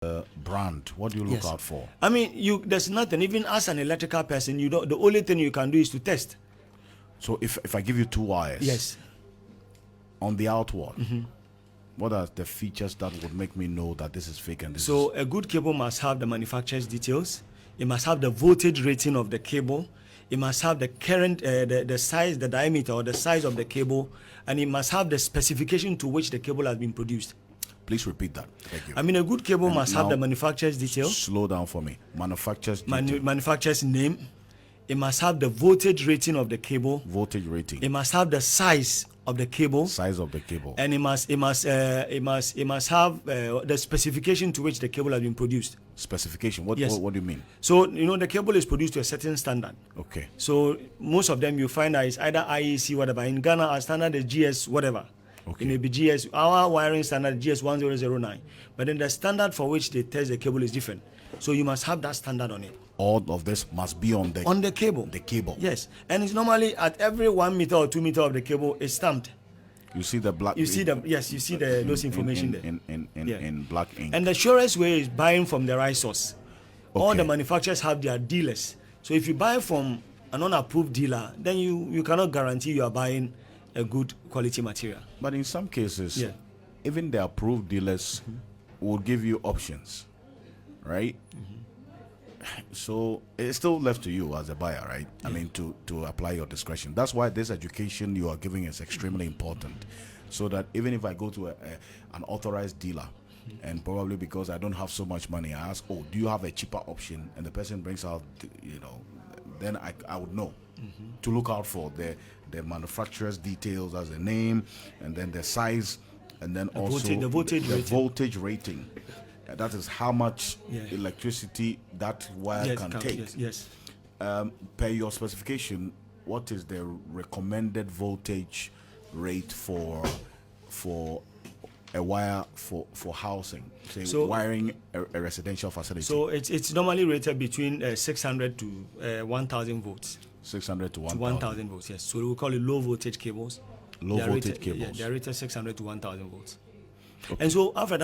brand? What do you look out for? I mean, there's nothing. Even as an electrical person, you don't. The only thing you can do is to test. So if I give you two wires, yes, on the outward, what are the features that would make me know that this is fake and this so is... a good cable must have the manufacturer's details. It must have the voltage rating of the cable. It must have the current, the size, the diameter or the size of the cable, and it must have the specification to which the cable has been produced. Please repeat that. Thank you. I mean, a good cable must have the manufacturer's details. Slow down for me. Manufacturer's manufacturer's name. It must have the voltage rating of the cable. Voltage rating. It must have the size of the cable. Size of the cable. And it must have the specification to which the cable has been produced. Specification. What do you mean? So the cable is produced to a certain standard. Okay. So most of them you find that it's either IEC whatever. In Ghana, our standard is GS whatever. Okay. It may be GS. Our wiring standard GS 1009. But then the standard for which they test the cable is different. So you must have that standard on it. All of this must be on the cable. The cable. Yes, and it's normally at every 1 meter or 2 meter of the cable is stamped. You see the black. You see those information in black ink. And the surest way is buying from the right source. Okay. All the manufacturers have their dealers. So if you buy from an unapproved dealer, then you cannot guarantee you are buying a good quality material. But in some cases, even the approved dealers will give you options, right? So it's still left to you as a buyer, right? I mean, to apply your discretion. That's why this education you are giving is extremely important, so that even if I go to an authorized dealer, and probably because I don't have so much money, I ask, oh, do you have a cheaper option? And the person brings out, then I would know to look out for the manufacturer's details as a name, and then the size, and then the voltage rating. That is how much electricity that wire can take. Yes. Per your specification, what is the recommended voltage rate for a wire for housing? So wiring a residential facility. So it's normally rated between 600 to 1,000 volts. 600 to 1,000 volts. Yes. So we call it low voltage cables. Low voltage cables. They are rated 600 to 1,000 volts. Okay. And so, Alfred,